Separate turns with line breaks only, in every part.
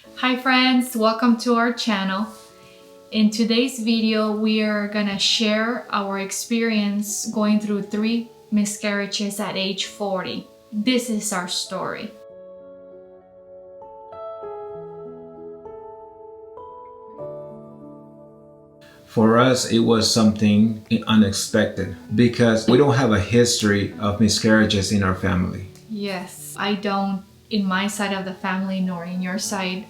Hi friends, welcome to our channel. In today's video, we are gonna share our experience going through 3 miscarriages at age 40. This is our story.
For us, it was something unexpected because we don't have a history of miscarriages in our family.
Yes, I don't, in my side of the family nor in your side,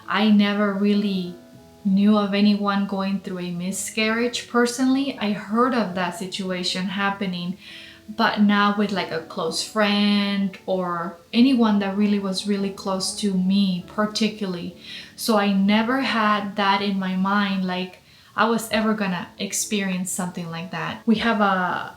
I never really knew of anyone going through a miscarriage personally. I heard of that situation happening, but not with like a close friend or anyone that really was really close to me particularly. So I never had that in my mind, like I was ever gonna experience something like that. We have a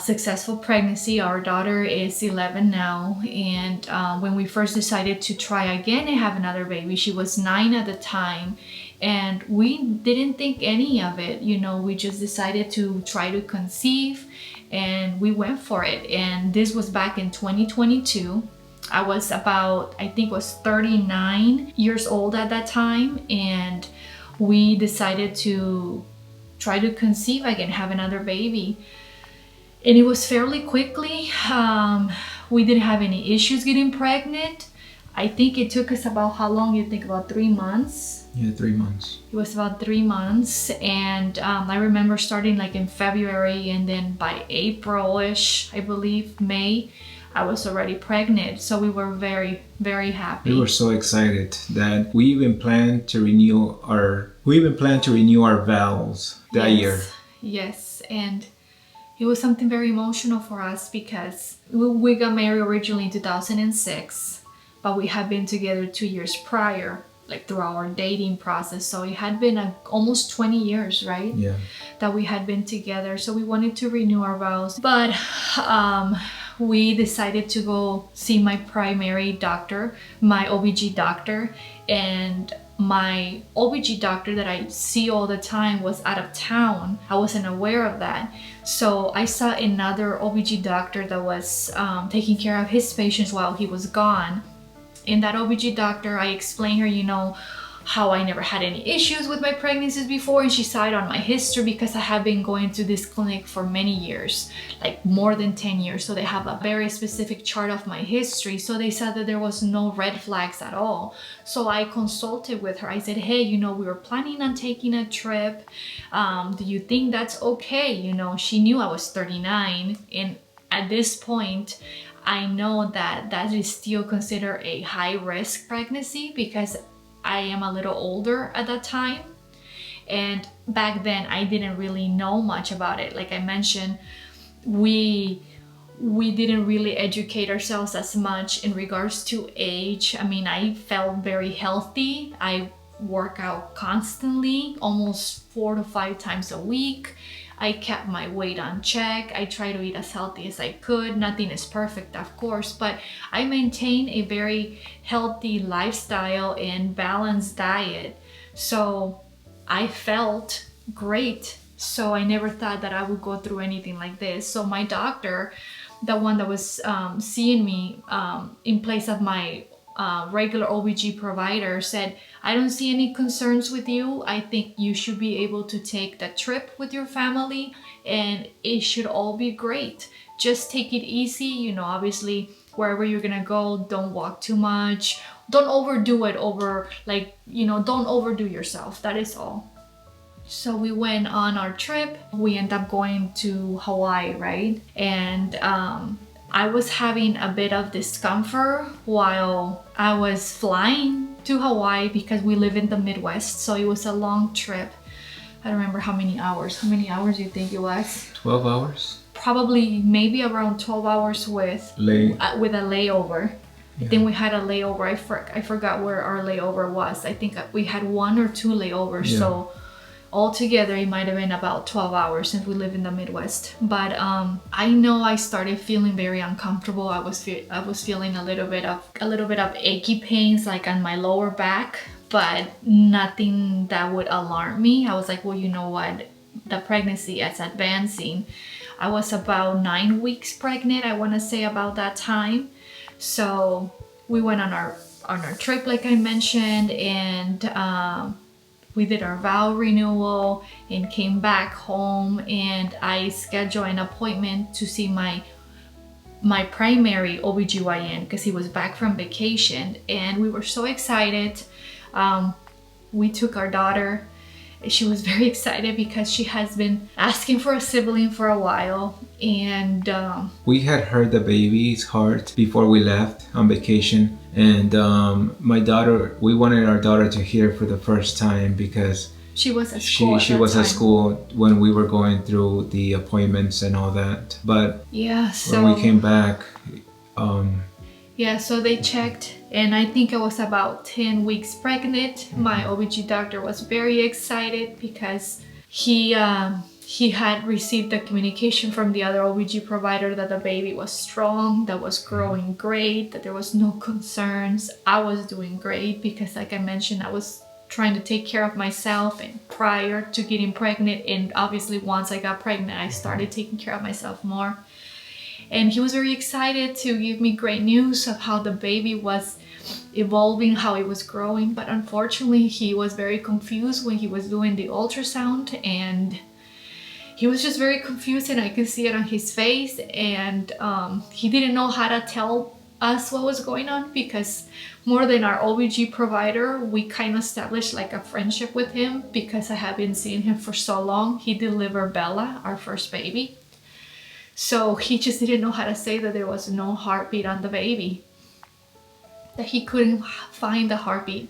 successful pregnancy. Our daughter is 11 now, and when we first decided to try again and have another baby, she was 9 at the time, and we didn't think any of it. We just decided to try to conceive, and we went for it. And this was back in 2022. I was about, I think was 39 years old at that time, and we decided to try to conceive again, have another baby. And it was fairly quickly. We didn't have any issues getting pregnant. I think it took us about, how long you think? About 3 months?
Yeah, 3 months.
It was about 3 months. And I remember starting like in February, and then by April-ish, I believe, May, I was already pregnant. So we were very, very happy.
We were so excited that we even planned to renew our vows that year.
Yes, and it was something very emotional for us because we got married originally in 2006, but we had been together 2 years prior, like through our dating process. So it had been almost 20 years, right?
Yeah.
That we had been together. So we wanted to renew our vows, but we decided to go see my primary doctor, my OBG doctor, and my OBG doctor that I see all the time was out of town. I wasn't aware of that. So I saw another OBG doctor that was taking care of his patients while he was gone. And that OBG doctor, I explained her, how I never had any issues with my pregnancies before, and she saw it on my history because I have been going to this clinic for many years, like more than 10 years. So they have a very specific chart of my history. So they said that there was no red flags at all. So I consulted with her. I said, hey, we were planning on taking a trip. Do you think that's okay? She knew I was 39, and at this point, I know that that is still considered a high risk pregnancy because I am a little older at that time. And back then I didn't really know much about it. Like I mentioned, we didn't really educate ourselves as much in regards to age. I mean, I felt very healthy. I work out constantly, almost 4 to 5 times a week. I kept my weight on check. I try to eat as healthy as I could. Nothing is perfect, of course, but I maintain a very healthy lifestyle and balanced diet. So I felt great. So I never thought that I would go through anything like this. So my doctor, the one that was seeing me in place of my regular OBG provider, said, I don't see any concerns with you. I think you should be able to take the trip with your family and it should all be great. Just take it easy. Obviously wherever you're gonna go, don't walk too much. Don't overdo it don't overdo yourself. That is all. So we went on our trip. We ended up going to Hawaii, right? And I was having a bit of discomfort while I was flying to Hawaii because we live in the Midwest, so it was a long trip. I don't remember how many hours. How many hours do you think it was?
12 hours?
Probably maybe around 12 hours with a layover. Yeah. I think we had a layover. I forgot where our layover was. I think we had 1 or 2 layovers. Yeah. So altogether it might have been about 12 hours since we live in the Midwest. But I know I started feeling very uncomfortable. I was feeling a little bit of achy pains like on my lower back, but nothing that would alarm me. I was like, well, you know what? The pregnancy is advancing. I was about 9 weeks pregnant, I want to say, about that time. So we went on our on our trip, like I mentioned, and we did our vow renewal and came back home, and I scheduled an appointment to see my primary OBGYN because he was back from vacation, and we were so excited. We took our daughter. She was very excited because she has been asking for a sibling for a while, and
we had heard the baby's heart before we left on vacation, and we wanted our daughter to hear for the first time because
she was at school.
She was at school when we were going through the appointments and all that. But
yeah, so
when we came back,
so they checked, and I think I was about 10 weeks pregnant. My OBG doctor was very excited because he had received the communication from the other OBG provider that the baby was strong, that was growing great, that there was no concerns. I was doing great because, like I mentioned, I was trying to take care of myself and prior to getting pregnant, and obviously once I got pregnant, I started taking care of myself more. And he was very excited to give me great news of how the baby was evolving, how it was growing. But unfortunately, he was very confused when he was doing the ultrasound, and he was just very confused, and I could see it on his face. And he didn't know how to tell us what was going on because more than our OBG provider, we kind of established like a friendship with him because I have been seeing him for so long. He delivered Bella, our first baby. So he just didn't know how to say that there was no heartbeat on the baby, that he couldn't find the heartbeat.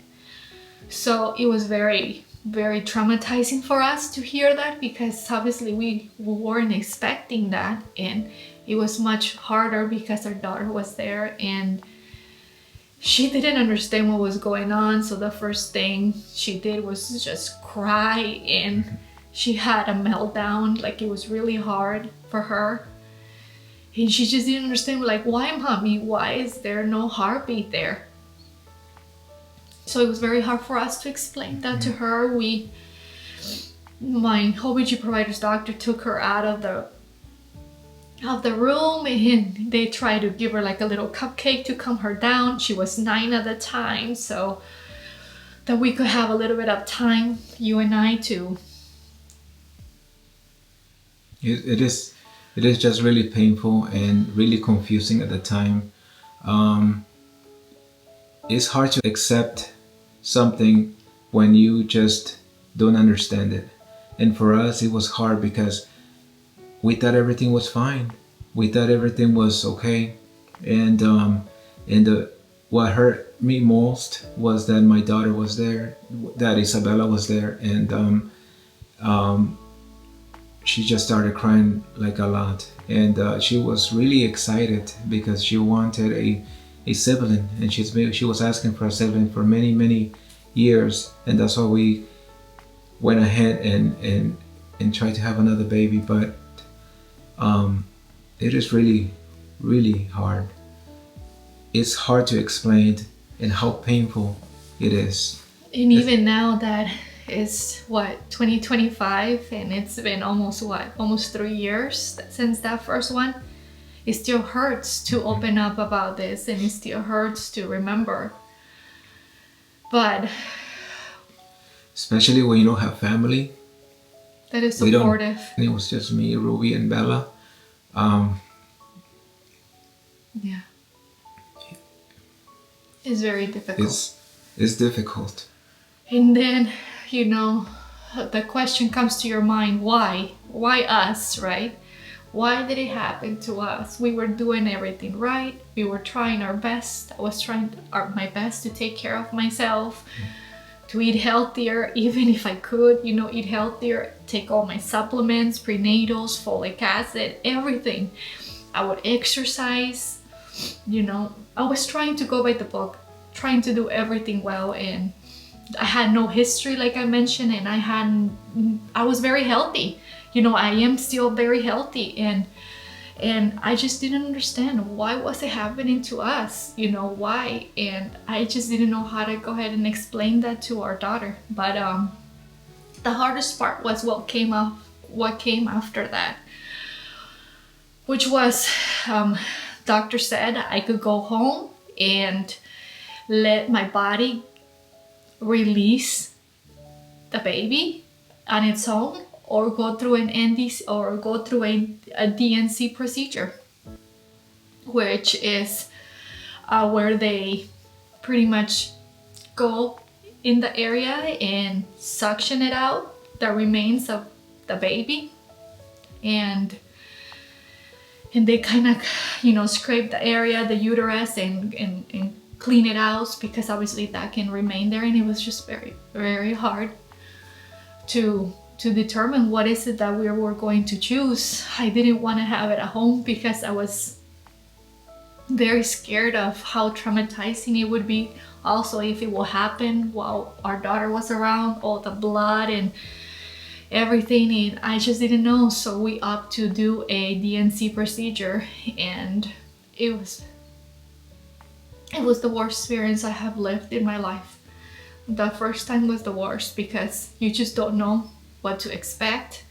So it was very, very traumatizing for us to hear that because obviously we weren't expecting that, and it was much harder because our daughter was there and she didn't understand what was going on. So the first thing she did was just cry, and she had a meltdown. Like, it was really hard for her. And she just didn't understand, like, why, mommy? Why is there no heartbeat there? So it was very hard for us to explain that to her. My OBG provider's doctor took her out of the room, and they tried to give her like a little cupcake to calm her down. She was 9 at the time, so that we could have a little bit of time, you and I, to...
It is just really painful and really confusing at the time. It's hard to accept something when you just don't understand it. And for us, it was hard because we thought everything was fine. We thought everything was okay. And what hurt me most was that my daughter was there, that Isabella was there, and she just started crying like a lot. And she was really excited because she wanted a sibling, and she was asking for a sibling for many, many years. And that's why we went ahead and tried to have another baby. But it is really, really hard. It's hard to explain and how painful it is.
And even now that it's 2025, and it's been almost 3 years since that first one, it still hurts to open up about this, and it still hurts to remember. But
especially when you don't have family
that is supportive.
It was just me, Ruby, and Bella.
Yeah, it's very difficult.
It's difficult.
And then, the question comes to your mind, why? Why us, right? Why did it happen to us? We were doing everything right. We were trying our best. I was trying my best to take care of myself, to eat healthier, even if I could, eat healthier, take all my supplements, prenatals, folic acid, everything. I would exercise, I was trying to go by the book, trying to do everything well, and I had no history, like I mentioned, and I was very healthy. I am still very healthy, and I just didn't understand why was it happening to us, why, and I just didn't know how to go ahead and explain that to our daughter. But the hardest part was what came after that, which was doctor said I could go home and let my body release the baby on its own, or go through an NDC or go through a DNC procedure, which is where they pretty much go in the area and suction it out, the remains of the baby, and they kind of, you know, scrape the area, the uterus, and clean it out, because obviously that can remain there. And it was just very, very hard to determine what is it that we were going to choose. I didn't want to have it at home because I was very scared of how traumatizing it would be. Also, if it will happen while our daughter was around, all the blood and everything, and I just didn't know. So we opted to do a DNC procedure, and it was the worst experience I have lived in my life. The first time was the worst because you just don't know what to expect.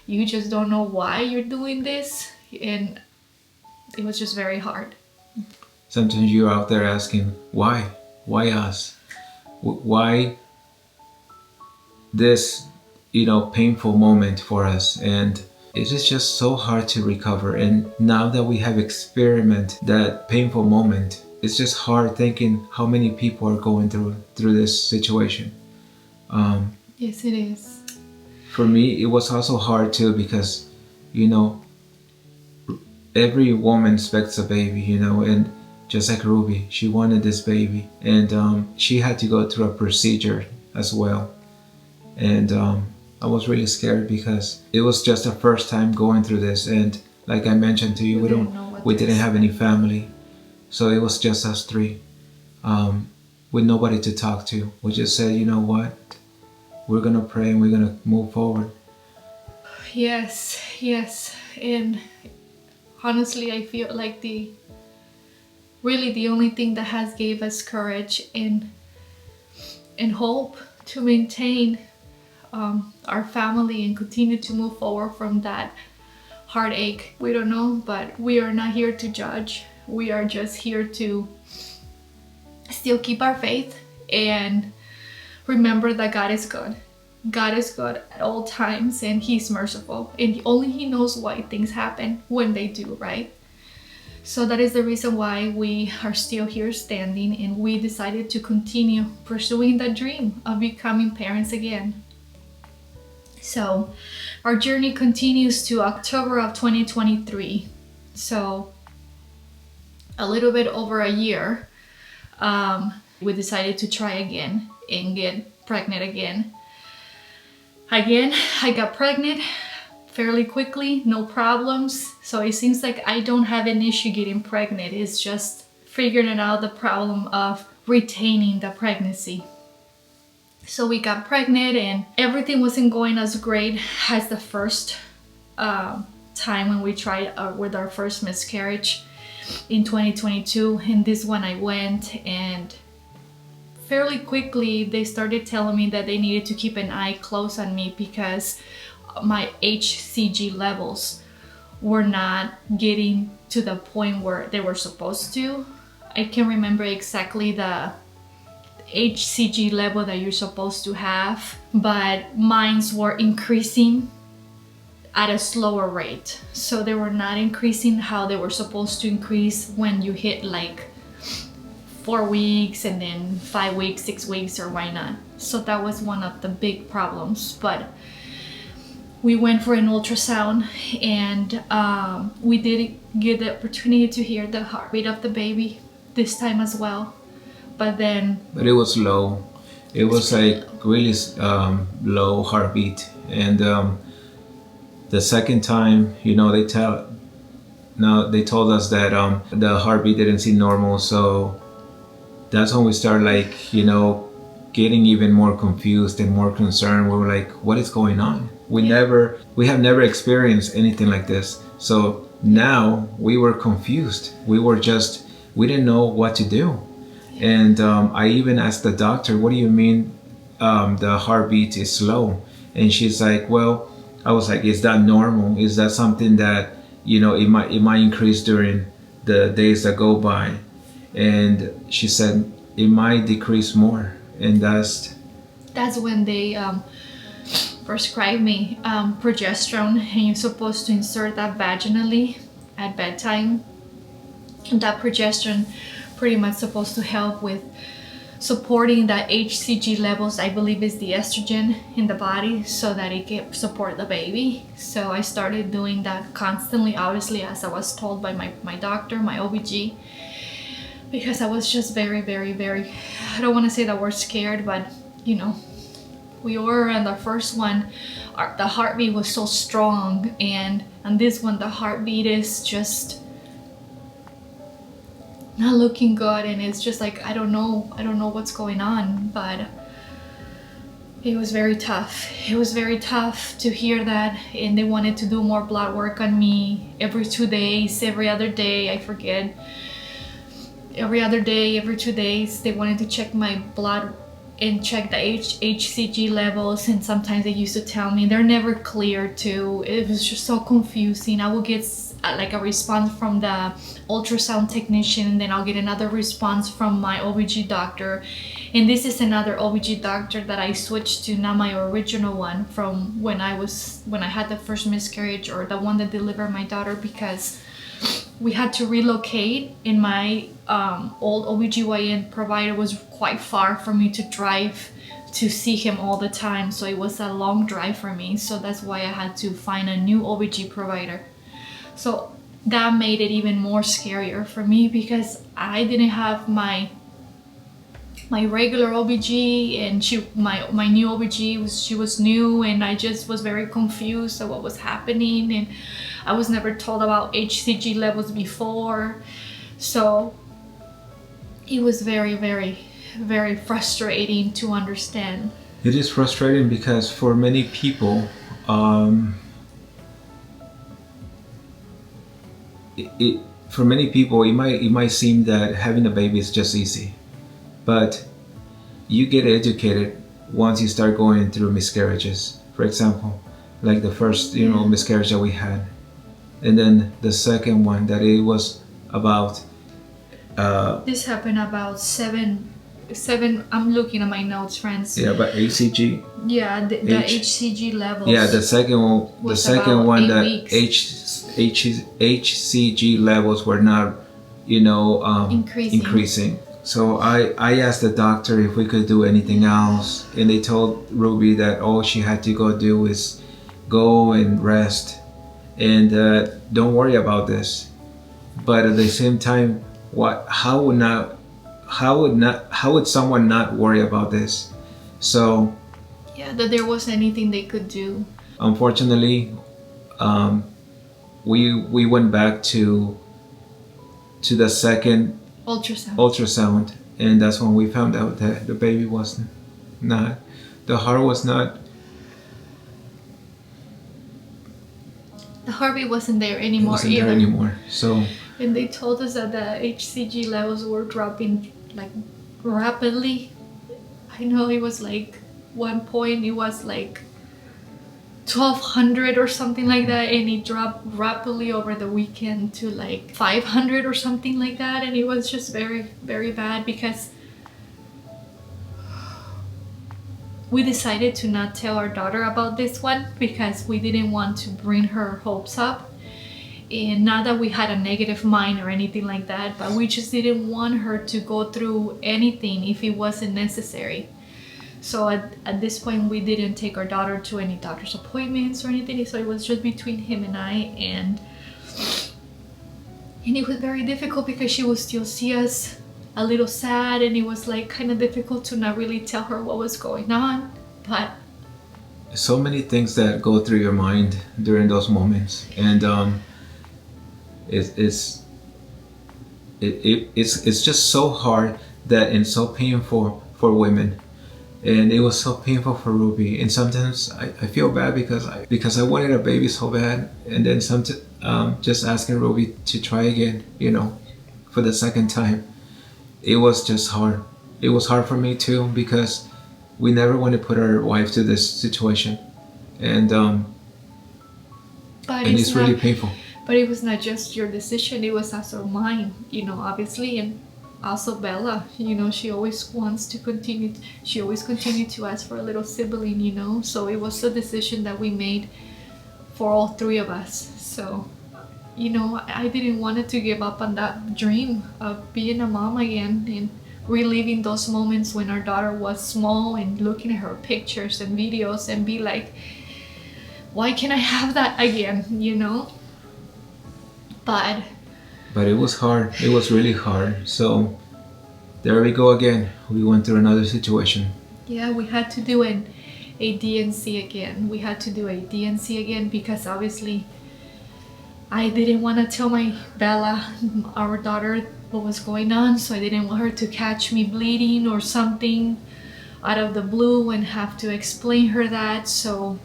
You just don't know why you're doing this, and it was just very hard.
Sometimes you're out there asking, why? Why us? Why this, you know, painful moment for us? And it is just so hard to recover. And now that we have experienced that painful moment, it's just hard thinking how many people are going through this situation.
Yes, it is.
For me, it was also hard too, because, you know, every woman expects a baby, you know, and just like Ruby, she wanted this baby, and she had to go through a procedure as well. And I was really scared because it was just the first time going through this, and like I mentioned to you, we didn't have any family, so it was just us three, with nobody to talk to. We just said, you know what, we're gonna pray and we're gonna move forward.
Yes, and honestly, I feel like really the only thing that has gave us courage and hope to maintain our family and continue to move forward from that heartache. We don't know, but we are not here to judge. We are just here to still keep our faith and remember that God is good. God is good at all times, and He's merciful, and only He knows why things happen when they do, right? So that is the reason why we are still here standing, and we decided to continue pursuing that dream of becoming parents again. So our journey continues to October of 2023. So a little bit over a year, we decided to try again and get pregnant again. Again, I got pregnant fairly quickly, no problems. So it seems like I don't have an issue getting pregnant. It's just figuring out the problem of retaining the pregnancy. So we got pregnant, and everything wasn't going as great as the first time when we tried with our first miscarriage in 2022. And this one I went, and fairly quickly they started telling me that they needed to keep an eye close on me because my HCG levels were not getting to the point where they were supposed to. I can't remember exactly the HCG level that you're supposed to have, but mines were increasing at a slower rate. So they were not increasing how they were supposed to increase when you hit like 4 weeks and then 5 weeks, 6 weeks, or why not. So that was one of the big problems. But we went for an ultrasound, and we did get the opportunity to hear the heartbeat of the baby this time as well. But it was low. It was like really low heartbeat. And the second time, you know, they told us that the heartbeat didn't seem normal. So that's when we started, like, you know, getting even more confused and more concerned. We were like, what is going on? We have never experienced anything like this. So now we were confused. We didn't know what to do. And I even asked the doctor, what do you mean the heartbeat is slow? And she's like, well, I was like, is that normal? Is that something that, you know, it might increase during the days that go by? And she said,
it might decrease more, and
that's when they prescribed me progesterone, and you're supposed to insert that vaginally at bedtime. That progesterone pretty much supposed to help with supporting that HCG levels, I believe is the estrogen in the body, so that it can support the baby. So I started doing that constantly, obviously, as I was told by my doctor, my OBG, because I was just very, very, very, I don't want to say that we're scared, but you know, we were. And the first one, the heartbeat was so strong, and on this one the heartbeat is just not looking good, and it's just like I don't know what's going on. But it was very tough. It was very tough to hear that, and they wanted to do more blood work on me every 2 days, every other day, I forget. Every other day, every 2 days, they wanted to check my blood and check the HCG levels, and sometimes they used to tell me they're never clear too. It was just so confusing. I would get like a response from the ultrasound technician, and then I'll get another response from my OBG doctor, and this is another OBG doctor that I switched to, not my original one from when I had the first miscarriage, or the one that delivered my daughter, because we had to relocate, and my old OBGYN provider was quite far for me to drive to see him all the time, so it was a long drive for me. So that's why I had to find a new OBG provider. So that made it even more scarier for me, because I didn't have my regular OBG, and my new OBG she was new, and I just was very confused of what was happening, and I was never told about HCG levels before. So it was very, very, very frustrating to understand.
It is frustrating because for many people, it might seem that having a baby is just easy, but you get educated once you start going through miscarriages. For example, like the first miscarriage that we had, and then the second one that it was about.
This happened about seven. I'm looking at my notes, friends.
Yeah, but HCG.
Yeah, the HCG levels.
Yeah, the second one. The second one that HCG levels were not, increasing. So I asked the doctor if we could do anything else, and they told Ruby that all she had to go do is go and rest, and don't worry about this. But at the same time, how would someone not worry about this? So
yeah, that there wasn't anything they could do.
Unfortunately, we went back to the second ultrasound, and that's when we found out that the baby was not, the heart was not,
the heartbeat wasn't there anymore.
Wasn't there anymore. So.
And they told us that the HCG levels were dropping like rapidly. I know it was like one point it was like 1200 or something like that, and it dropped rapidly over the weekend to like 500 or something like that, and it was just very, very bad, because we decided to not tell our daughter about this one, because we didn't want to bring her hopes up. And not that we had a negative mind or anything like that, but we just didn't want her to go through anything if it wasn't necessary. So at this point, we didn't take our daughter to any doctor's appointments or anything. So it was just between him and I, and it was very difficult because she would still see us a little sad, and it was like kind of difficult to not really tell her what was going on. But
so many things that go through your mind during those moments, and it's just so hard that, and so painful for women, and it was so painful for Ruby. And sometimes I feel bad because I wanted a baby so bad, and then just asking Ruby to try again, for the second time, it was just hard. It was hard for me too, because we never want to put our wife to this situation, and it's really painful.
But it was not just your decision, it was also mine, obviously. And Also Bella, she always wants to continue, she always continued to ask for a little sibling, so it was a decision that we made for all three of us. So I didn't want to give up on that dream of being a mom again and reliving those moments when our daughter was small and looking at her pictures and videos and be like, why can't I have that again, But
it was hard. It was really hard. So there we go again. We went through another situation.
yeah, we had to do a DNC again. We had to do a DNC again because obviously I didn't want to tell my Bella, our daughter, what was going on. So I didn't want her to catch me bleeding or something out of the blue and have to explain her that. So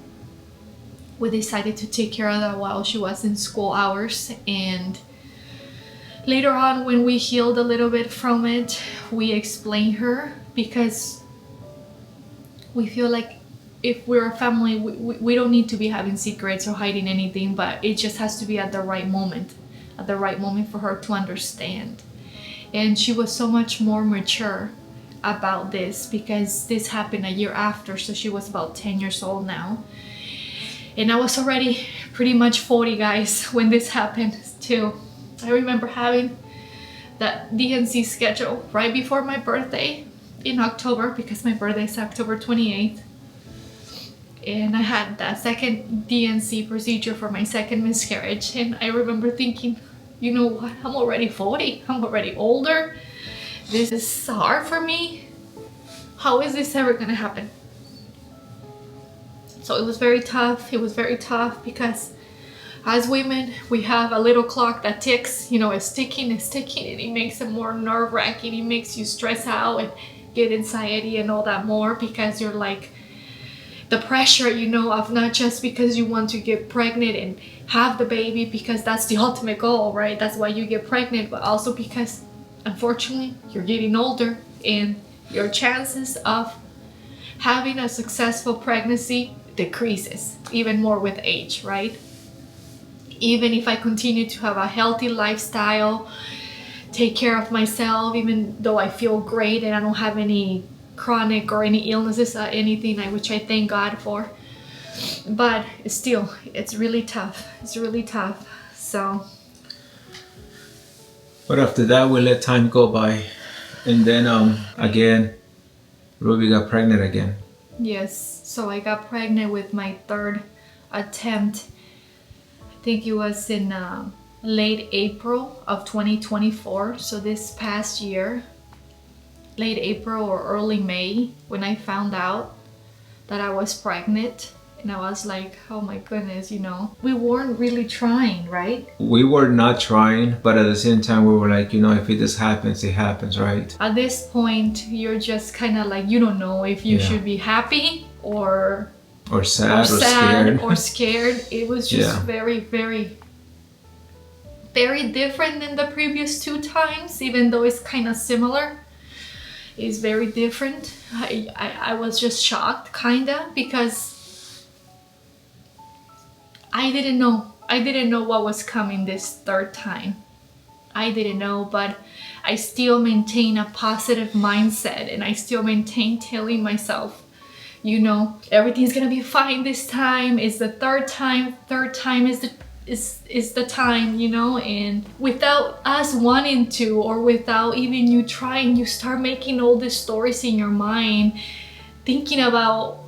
we decided to take care of that while she was in school hours. And later on, when we healed a little bit from it, we explained her because we feel like if we're a family, we don't need to be having secrets or hiding anything, but it just has to be at the right moment for her to understand. And she was so much more mature about this because this happened a year after, so she was about 10 years old now. And I was already pretty much 40, guys, when this happened too. I remember having that DNC schedule right before my birthday in October because my birthday is October 28th. And I had that second DNC procedure for my second miscarriage. And I remember thinking, you know what, I'm already 40, I'm already older. This is hard for me. How is this ever gonna happen? So it was very tough. It was very tough because as women, we have a little clock that ticks, it's ticking, and it makes it more nerve-wracking. It makes you stress out and get anxiety and all that more because you're like, the pressure, of not just because you want to get pregnant and have the baby because that's the ultimate goal, right? That's why you get pregnant, but also because unfortunately you're getting older and your chances of having a successful pregnancy decreases even more with age, right? Even if I continue to have a healthy lifestyle, take care of myself, even though I feel great and I don't have any chronic or any illnesses or anything, which I thank God for, but still, it's really tough. It's really tough. So,
But after that, we let time go by, and then again, Ruby got pregnant again.
yes, so I got pregnant with my third attempt. I think it was in late April of 2024. So this past year, late April or early May, when I found out that I was pregnant. And I was like, oh my goodness, we weren't really trying, right?
We were not trying, but at the same time, we were like, if it just happens, it happens, right?
At this point, you're just kind of like, you don't know if you should be happy or
sad or scared.
or scared. It was just very, very, very different than the previous two times, even though it's kind of similar. It's very different. I was just shocked, kinda, because I didn't know what was coming this third time. I didn't know, but I still maintain a positive mindset, and I still maintain telling myself, everything's gonna be fine this time. It's the third time. Third time is the time, and without us wanting to, or without even you trying, you start making all these stories in your mind, thinking about,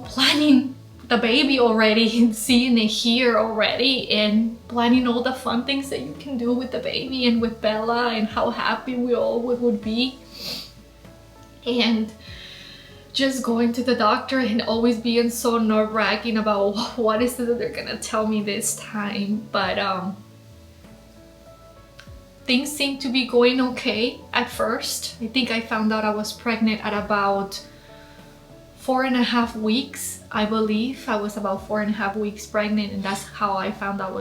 planning the baby already and seeing it here already, and planning all the fun things that you can do with the baby and with Bella, and how happy we all would be. And just going to the doctor and always being so nerve-wracking about what is it that they're gonna tell me this time. But things seem to be going okay at first. I think I found out I was pregnant at about 4.5 weeks, I believe. I was about 4.5 weeks pregnant, and that's how I found out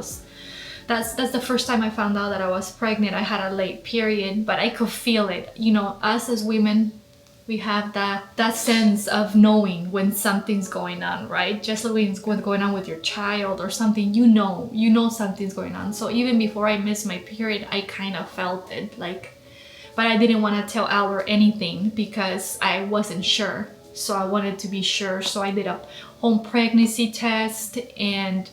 that's the first time I found out that I was pregnant. I had a late period, but I could feel it. Us as women, we have that sense of knowing when something's going on, right? Just like when it's going on with your child or something, you know something's going on. So even before I missed my period, I kind of felt it, like, but I didn't want to tell Albert anything because I wasn't sure. So I wanted to be sure. So I did a home pregnancy test and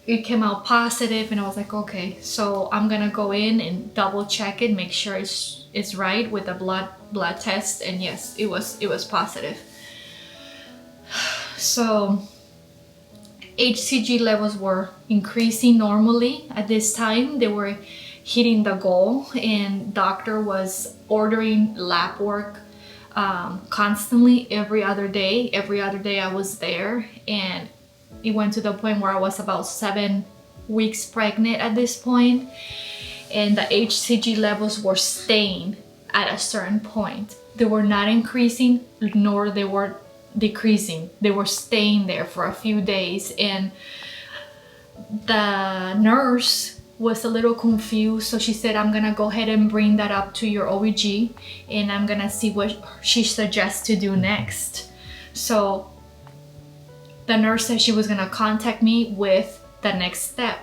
it came out positive, and I was like, okay, so I'm gonna go in and double check it, make sure it's right with the blood test, and yes, it was positive. So HCG levels were increasing normally at this time. They were hitting the goal, and doctor was ordering lab work constantly every other day. Every other day I was there, and it went to the point where I was about 7 weeks pregnant at this point, and the HCG levels were staying at a certain point. They were not increasing, nor they were decreasing. They were staying there for a few days, and the nurse was a little confused, so she said, I'm gonna go ahead and bring that up to your OBG, and I'm gonna see what she suggests to do next. So the nurse said she was gonna contact me with the next step,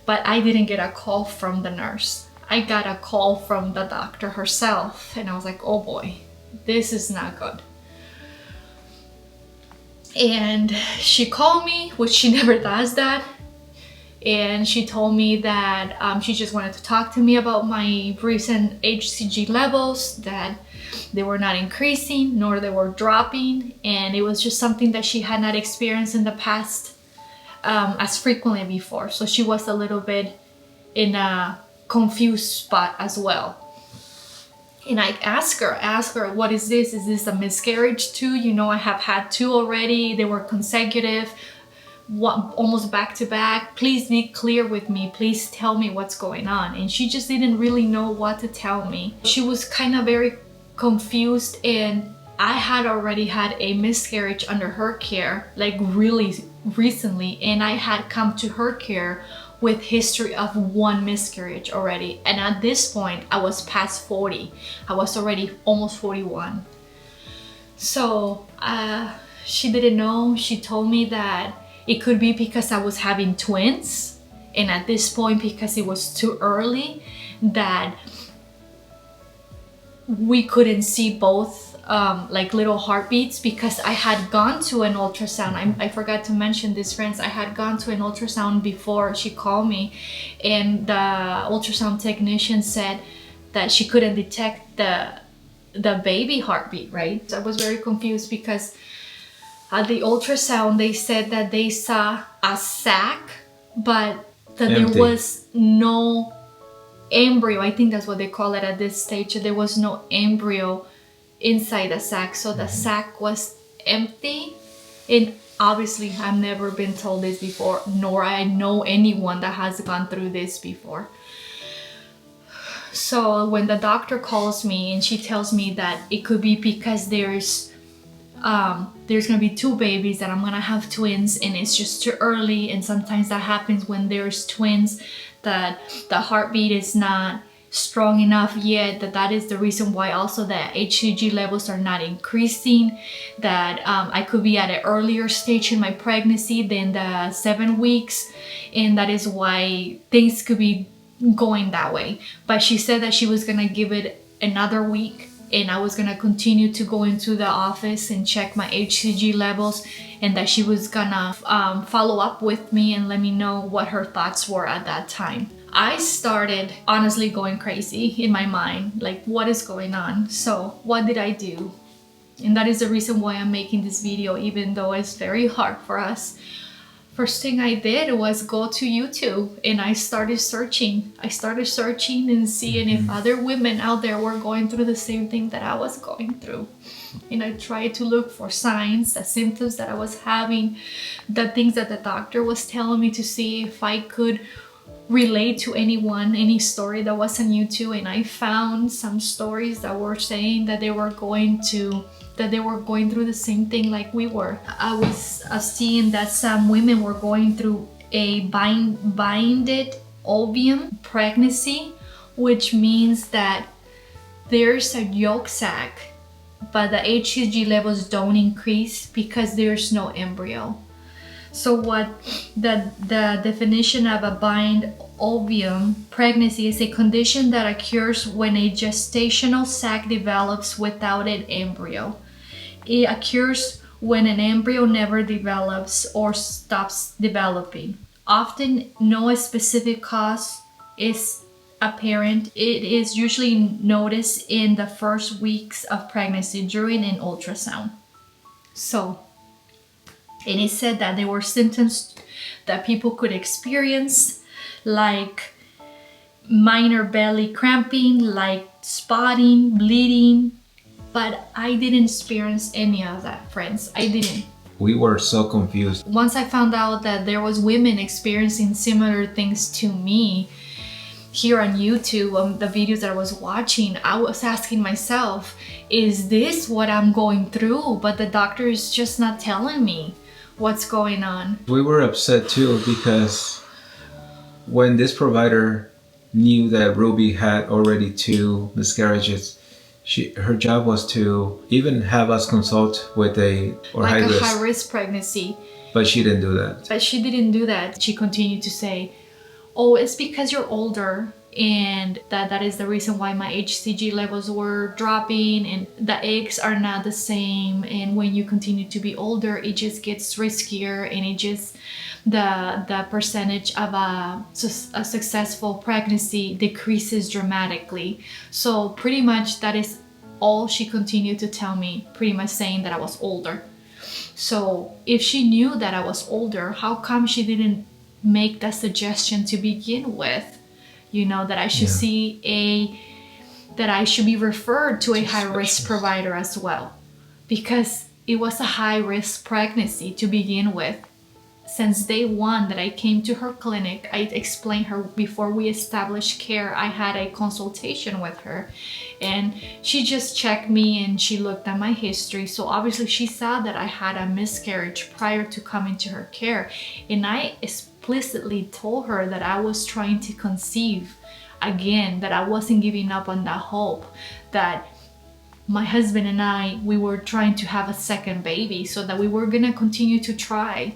but I didn't get a call from the nurse. I got a call from the doctor herself, and I was like, oh boy, this is not good. And she called me, which she never does that, and she told me that she just wanted to talk to me about my recent HCG levels, that they were not increasing nor they were dropping, and it was just something that she had not experienced in the past as frequently before. So she was a little bit in a confused spot as well. And I asked her, what is this? Is this a miscarriage too? You know, I have had 2 already. They were consecutive, almost back to back. Please be clear with me. Please tell me what's going on. And she just didn't really know what to tell me. She was kind of very confused, and I had already had a miscarriage under her care, like really recently, and I had come to her care with history of 1 miscarriage already. And at this point I was past 40. I was already almost 41. So she didn't know. She told me that it could be because I was having twins, and at this point, because it was too early, that we couldn't see both like little heartbeats, because I had gone to an ultrasound. I forgot to mention this, friends. I had gone to an ultrasound before she called me, and the ultrasound technician said that she couldn't detect the baby heartbeat, right? So I was very confused, because at the ultrasound they said that they saw a sac, but that
Empty.
there was no embryo. I think that's what they call it at this stage. There was no embryo inside the sac, so the sac was empty. And obviously I've never been told this before, nor I know anyone that has gone through this before. So when the doctor calls me and she tells me that it could be because there's gonna be 2 babies, that I'm gonna have twins, and it's just too early, and sometimes that happens when there's twins, that the heartbeat is not strong enough yet, that is the reason why also the HCG levels are not increasing, that I could be at an earlier stage in my pregnancy than the 7 weeks, and that is why things could be going that way. But she said that she was gonna give it another week, and I was gonna continue to go into the office and check my HCG levels, and that she was gonna follow up with me and let me know what her thoughts were at that time. I started honestly going crazy in my mind, like, what is going on? So what did I do? And that is the reason why I'm making this video, even though it's very hard for us. First thing I did was go to YouTube, and I started searching. And seeing if other women out there were going through the same thing that I was going through. And I tried to look for signs, the symptoms that I was having, the things that the doctor was telling me, to see if I could relate to anyone, any story that was on YouTube. And I found some stories that were saying that they were going through the same thing like we were. I was seeing that some women were going through a binded ovum pregnancy, which means that there's a yolk sac, but the HCG levels don't increase because there's no embryo. So what the definition of a bind ovum pregnancy is a condition that occurs when a gestational sac develops without an embryo. It occurs when an embryo never develops or stops developing. Often no specific cause is apparent. It is usually noticed in the first weeks of pregnancy during an ultrasound. So, and it said that there were symptoms that people could experience, like minor belly cramping, like spotting, bleeding, but I didn't experience any of that, friends. I didn't.
We were so confused.
Once I found out that there was women experiencing similar things to me here on YouTube, the videos that I was watching, I was asking myself, is this what I'm going through? But the doctor is just not telling me what's going on.
We were upset too because when this provider knew that Ruby had already 2 miscarriages, her job was to even have us consult with a
high risk pregnancy.
But she didn't do that.
But she didn't do that. She continued to say, oh, it's because you're older, and that is the reason why my HCG levels were dropping, and the eggs are not the same, and when you continue to be older, it just gets riskier, and it just the percentage of a successful pregnancy decreases dramatically. So pretty much that is all she continued to tell me, pretty much saying that I was older. So if she knew that I was older, how come she didn't make that suggestion to begin with? You know, that I should that I should be referred to a high-risk provider as well, because it was a high-risk pregnancy to begin with. Since day one that I came to her clinic, I explained her before we established care, I had a consultation with her, and she just checked me and she looked at my history. So obviously she saw that I had a miscarriage prior to coming to her care, and I explicitly told her that I was trying to conceive again, that I wasn't giving up on that hope, that my husband and I, we were trying to have a second baby, so that we were gonna continue to try.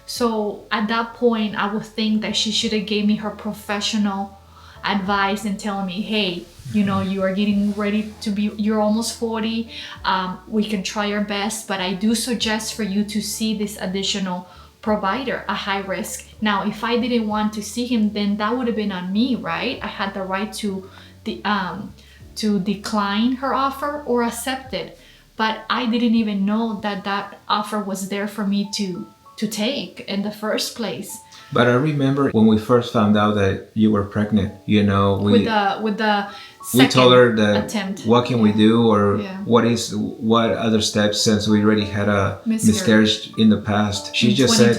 So at that point, I would think that she should have gave me her professional advice and telling me, hey, you know, you are getting ready to be, you're almost 40, we can try our best, but I do suggest for you to see this additional provider, a high risk. Now, if I didn't want to see him, then that would have been on me, right? I had the right to decline her offer or accept it, but I didn't even know that that offer was there for me to take in the first place.
But I remember when we first found out that you were pregnant, you know, we told her that
attempt.
What can we do, or what other steps, since we already had a miscarriage in the past. She just said,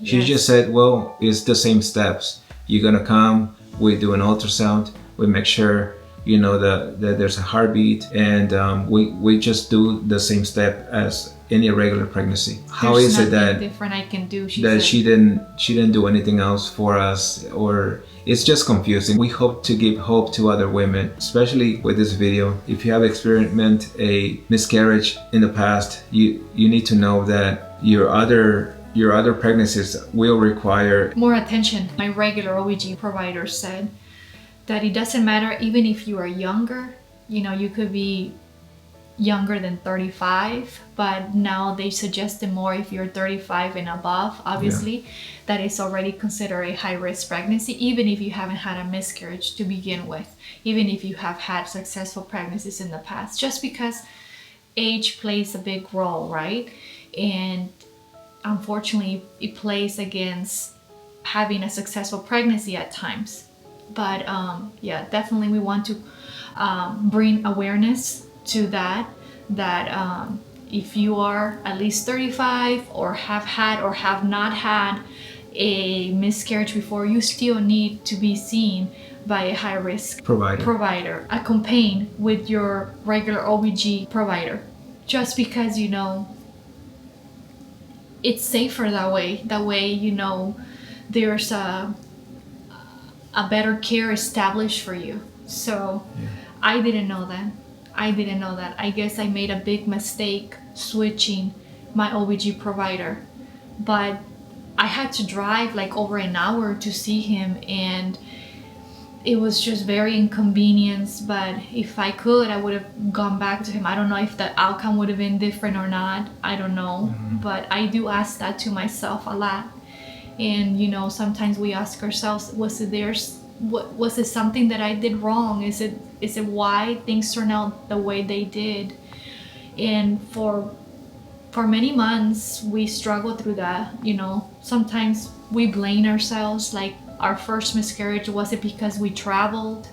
just said, well, it's the same steps. You're gonna come, we do an ultrasound, we make sure, you know, that there's a heartbeat, and we just do the same step as any regular pregnancy. How is it that
different I can do? She
didn't do anything else for us, or it's just confusing. We hope to give hope to other women, especially with this video. If you have experienced a miscarriage in the past, you need to know that your other pregnancies will require
more attention. My regular OBG provider said that it doesn't matter, even if you are younger, you know, you could be younger than 35, but now they suggest it more if you're 35 and above, obviously, that is already considered a high-risk pregnancy, even if you haven't had a miscarriage to begin with, even if you have had successful pregnancies in the past, just because age plays a big role, right? And unfortunately, it plays against having a successful pregnancy at times. But yeah, definitely we want to bring awareness to that if you are at least 35 or have had or have not had a miscarriage before, you still need to be seen by a high-risk provider, accompanied with your regular OBG provider, just because, you know, it's safer that way, you know, there's a better care established for you. So I didn't know that. I guess I made a big mistake switching my OBG provider. But I had to drive like over an hour to see him, and it was just very inconvenienced. But if I could, I would have gone back to him. I don't know if the outcome would have been different or not. I don't know. But I do ask that to myself a lot. And you know, sometimes we ask ourselves, was it something that I did wrong? Is it why things turned out the way they did? And for many months we struggled through that. You know, sometimes we blame ourselves, like our first miscarriage, was it because we traveled?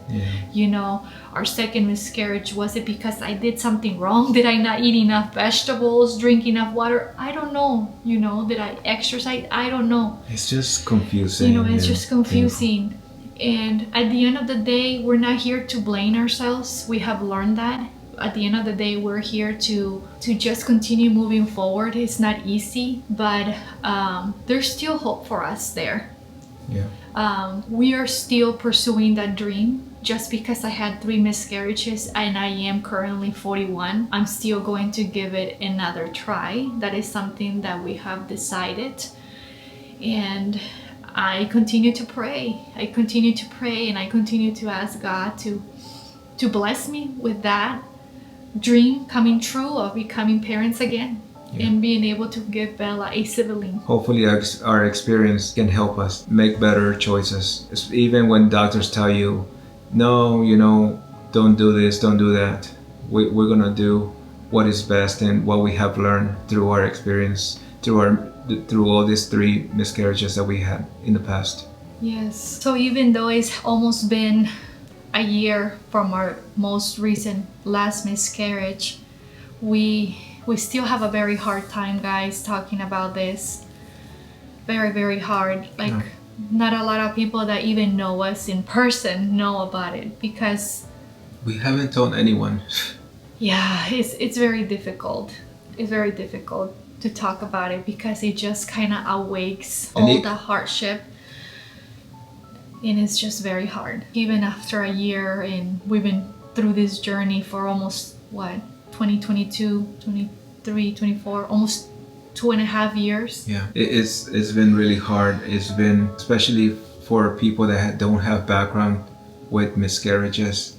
You know, our second miscarriage, was it because I did something wrong? Did I not eat enough vegetables, drink enough water? I don't know. You know, did I exercise? I don't know.
It's just confusing.
You know, it's just confusing. And at the end of the day, we're not here to blame ourselves. We have learned that. At the end of the day, we're here to just continue moving forward. It's not easy, but there's still hope for us there. We are still pursuing that dream. Just because I had 3 miscarriages and I am currently 41, I'm still going to give it another try. That is something that we have decided. And I continue to pray. I continue to pray, and I continue to ask God to bless me with that dream coming true of becoming parents again. And being able to give Bella a sibling.
Hopefully our experience can help us make better choices. Even when doctors tell you, no, you know, don't do this, don't do that. We're gonna do what is best and what we have learned through our experience, through all these 3 miscarriages that we had in the past.
Yes. So even though it's almost been a year from our most recent last miscarriage, we still have a very hard time, guys, talking about this. Very, very hard. Like, not a lot of people that even know us in person know about it, because
we haven't told anyone.
Yeah, it's very difficult. It's very difficult to talk about it, because it just kind of awakes all the hardship. And it's just very hard. Even after a year, and we've been through this journey for almost, 2022, 23, 24, almost 2.5 years. Yeah,
it's been really hard. It's been, especially for people that don't have background with miscarriages,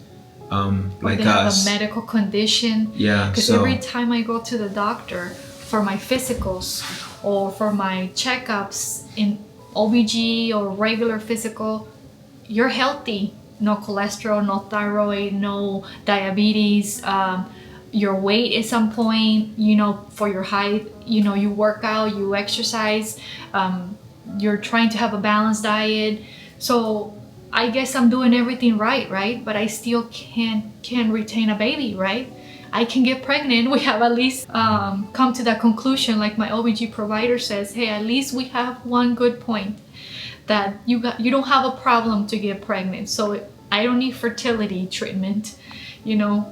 like
they
us.
Have a medical condition.
Yeah,
because every time I go to the doctor for my physicals or for my checkups in OBG or regular physical, you're healthy. No cholesterol, no thyroid, no diabetes. Your weight is on point, you know, for your height, you know, you work out, you exercise, you're trying to have a balanced diet. So I guess I'm doing everything right? But I still can't retain a baby, right? I can get pregnant. We have at least come to that conclusion, like my OBG provider says, hey, at least we have one good point, that you don't have a problem to get pregnant. So I don't need fertility treatment, you know.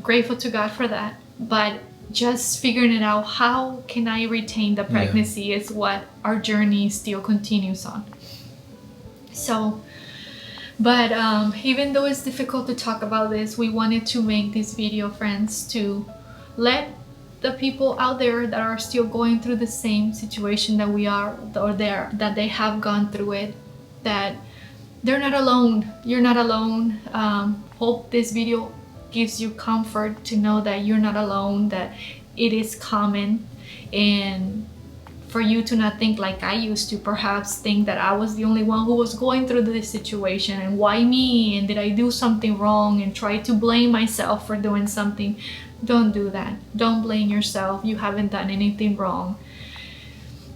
Grateful to God for that. But just figuring it out, how can I retain the pregnancy, is what our journey still continues on. So, but even though it's difficult to talk about this, we wanted to make this video, friends, to let the people out there that are still going through the same situation that we are, or that they have gone through it, that they're not alone. You're not alone. Hope this video gives you comfort to know that you're not alone, that it is common, and for you to not think like I used to, perhaps think that I was the only one who was going through this situation, and why me, and did I do something wrong, and try to blame myself for doing something. Don't do that. Don't blame yourself. You haven't done anything wrong.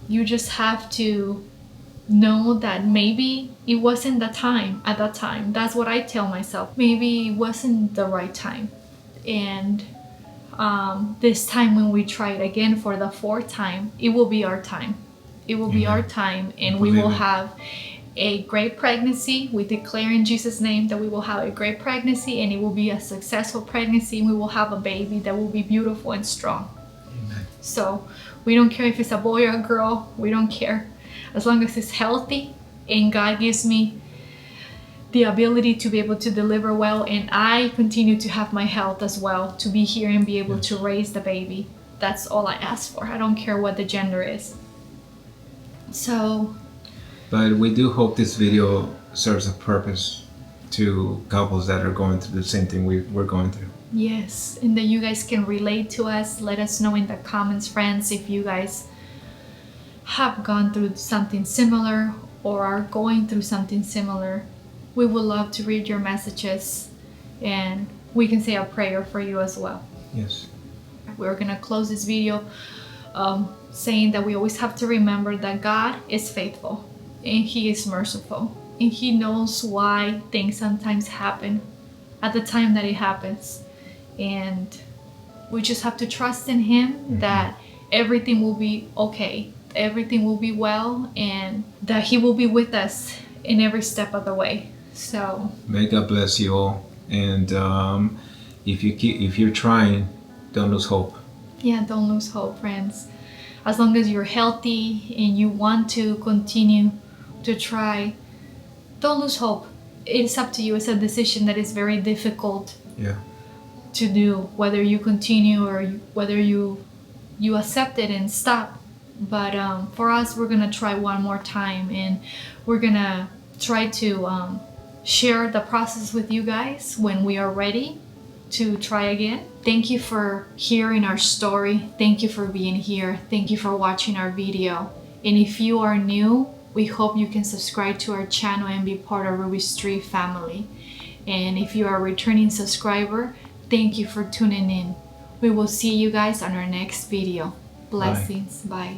You just have to know that maybe it wasn't the time at that time. That's what I tell myself. Maybe it wasn't the right time. And this time when we try it again for the 4th time, it will be our time. It will be our time, and we will have a great pregnancy. We declare in Jesus' name that we will have a great pregnancy, and it will be a successful pregnancy, and we will have a baby that will be beautiful and strong. Amen. So we don't care if it's a boy or a girl. We don't care. As long as it's healthy and God gives me the ability to be able to deliver well, and I continue to have my health as well, to be here and be able to raise the baby. That's all I ask for. I don't care what the gender is. So
But we do hope this video serves a purpose to couples that are going through the same thing we're going through.
yes, and that you guys can relate to us. Let us know in the comments, friends, if you guys have gone through something similar or are going through something similar. We would love to read your messages, and we can say a prayer for you as well.
Yes.
We're gonna close this video saying that we always have to remember that God is faithful and He is merciful, and He knows why things sometimes happen at the time that it happens, and we just have to trust in Him that everything will be okay, everything will be well, and that He will be with us in every step of the way. So
may God bless you all, and if you're trying, don't lose hope.
yeah, don't lose hope, friends. As long as you're healthy and you want to continue to try, don't lose hope. It's up to you. It's a decision that is very difficult to do, whether you continue or whether you accept it and stop. But for us, we're gonna try one more time, and we're gonna try to share the process with you guys when we are ready to try again. Thank you for hearing our story. Thank you for being here. Thank you for watching our video. And if you are new, we hope you can subscribe to our channel and be part of Rubystreefamily. And if you are a returning subscriber, thank you for tuning in. We will see you guys on our next video. Blessings. Bye.